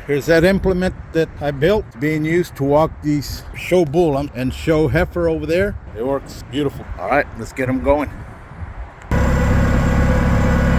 Here's that implement that I built, being used to walk these show bull and show heifer over there. It works beautiful. All right, let's get them going.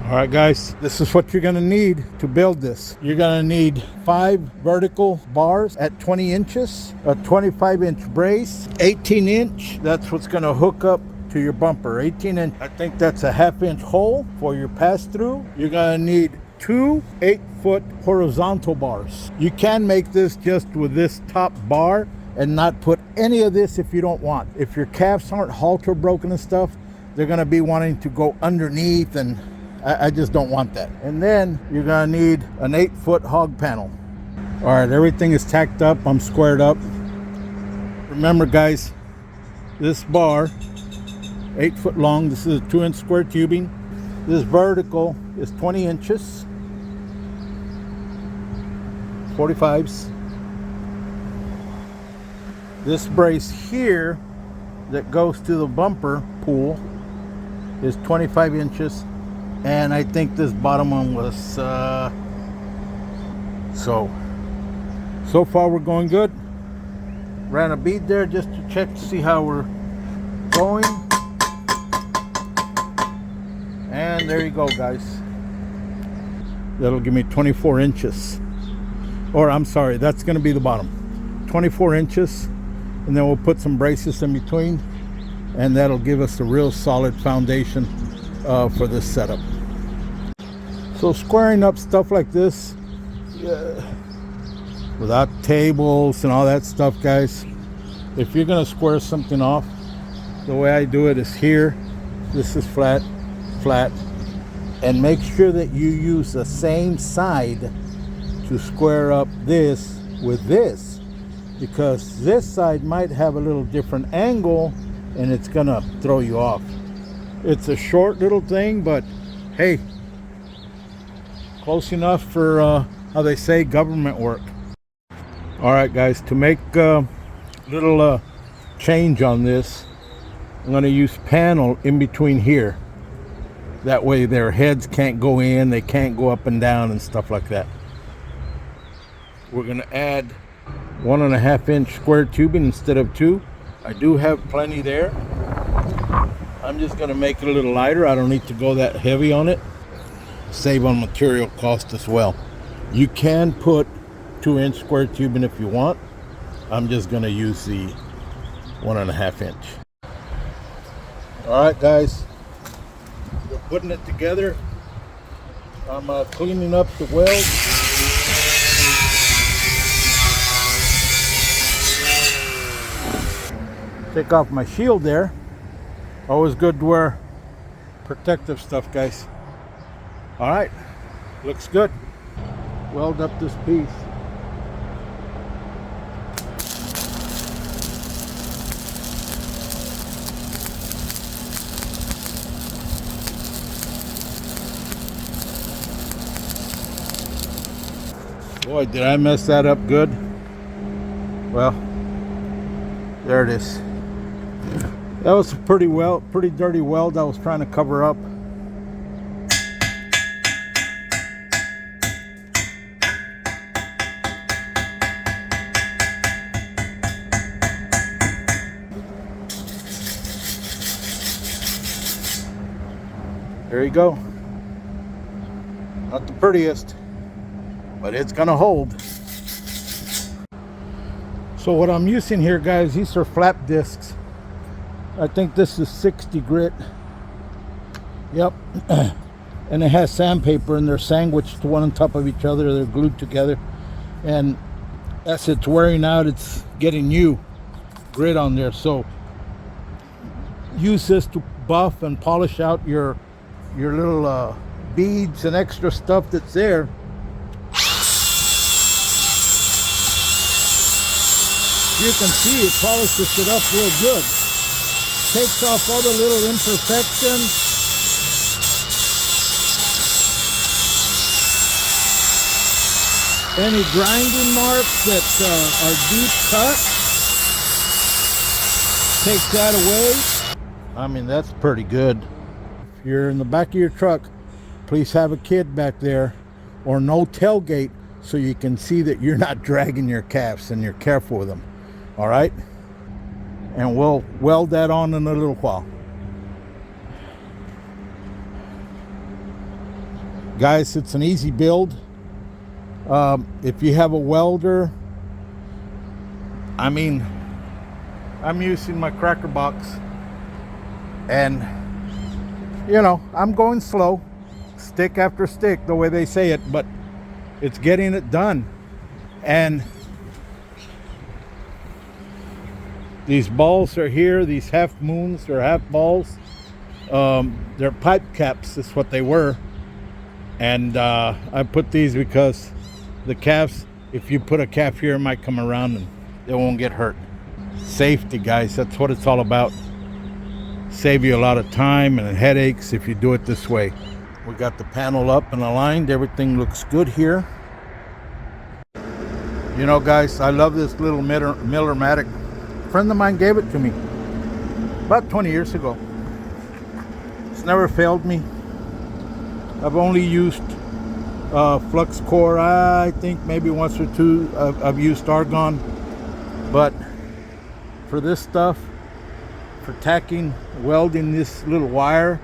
All right, guys, this is what you're gonna need to build this. You're gonna need 5 vertical bars at 20 inches, a 25-inch brace, 18-inch. That's what's gonna hook up to your bumper. 18-inch, I think that's a 1/2-inch hole for your pass-through. You're gonna need 2 8-foot horizontal bars. You can make this just with this top bar and not put any of this if you don't want. If your calves aren't halter broken and stuff, they're gonna be wanting to go underneath, and I just don't want that. And then you're gonna need an 8-foot hog panel. All right, everything is tacked up. I'm squared up. Remember, guys, this bar, 8 foot long. This is a 2-inch square tubing. This vertical is 20 inches, 45s. This brace here that goes to the bumper pool is 25 inches. And I think this bottom one was, so far we're going good. Ran a bead there just to check to see how we're going. And there you go, guys. That'll give me 24 inches. Or I'm sorry, that's gonna be the bottom. 24 inches. And then we'll put some braces in between. And that'll give us a real solid foundation for this setup. So squaring up stuff like this without tables and all that stuff, guys, if you're gonna square something off, the way I do it is here. This is flat, and make sure that you use the same side to square up this with this, because this side might have a little different angle and it's gonna throw you off. It's a short little thing, but hey, close enough for how they say government work. All right, guys, to make a little change on this, I'm going to use panel in between here. That way their heads can't go in, they can't go up and down and stuff like that. We're going to add 1.5-inch square tubing instead of 2. I do have plenty there. I'm just going to make it a little lighter. I don't need to go that heavy on it. Save on material cost as well. You can put 2-inch square tubing if you want. I'm just going to use the 1.5-inch. All right, guys, we're putting it together. I'm cleaning up the weld. Take off my shield there. Always good to wear protective stuff, guys. All right, looks good. Weld up this piece. Boy, did I mess that up good. Well, there it is. That was a pretty dirty weld I was trying to cover up. There you go. Not the prettiest, but it's gonna hold. So what I'm using here, guys, these are flap discs. I think this is 60 grit. Yep. And it has sandpaper, and they're sandwiched one on top of each other. They're glued together, and as it's wearing out, it's getting new grit on there. So use this to buff and polish out your little beads and extra stuff that's there. You can see it polishes it up real good. Takes off all the little imperfections. Any grinding marks that are deep cut. Take that away. I mean, that's pretty good. If you're in the back of your truck, please have a kid back there, or no tailgate, so you can see that you're not dragging your calves and you're careful with them. All right, and we'll weld that on in a little while. Guys, it's an easy build. If you have a welder, I mean, I'm using my cracker box, and you know, I'm going slow, stick after stick, the way they say it, but it's getting it done. And these balls are here, these half moons or half balls. They're pipe caps, is what they were. And I put these because the calves, if you put a calf here, it might come around and they won't get hurt. Safety, guys, that's what it's all about. Save you a lot of time and headaches if you do it this way. We got the panel up and aligned. Everything looks good here. You know, guys, I love this little Miller-matic. A friend of mine gave it to me about 20 years ago. It's never failed me. I've only used flux core, I think maybe once or two. I've used argon, but for this stuff, for tacking, welding this little wire,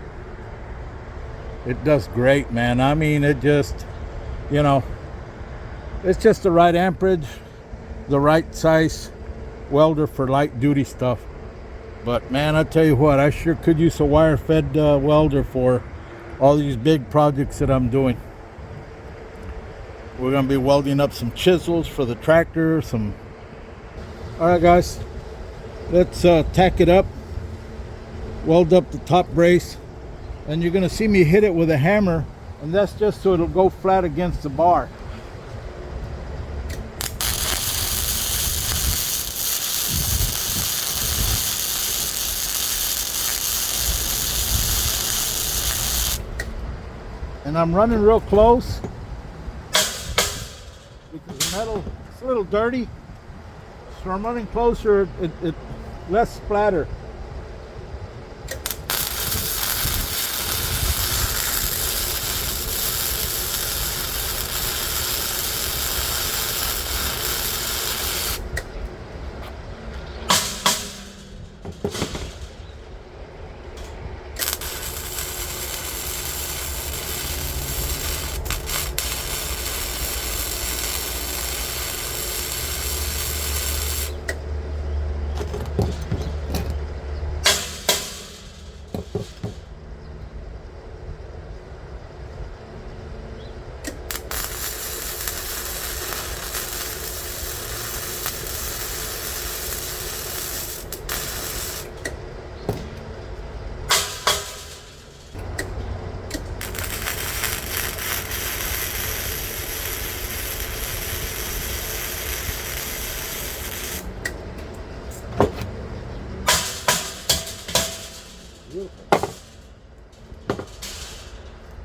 it does great, man. I mean, it just, you know, it's just the right amperage, the right size welder for light duty stuff. But man, I tell you what, I sure could use a wire fed welder for all these big projects that I'm doing. We're gonna be welding up some chisels for the tractor, some. All right, guys, let's tack it up, weld up the top brace, and you're gonna see me hit it with a hammer, and that's just so it'll go flat against the bar. And I'm running real close because the metal is a little dirty, so I'm running closer, it less splatter. Beautiful.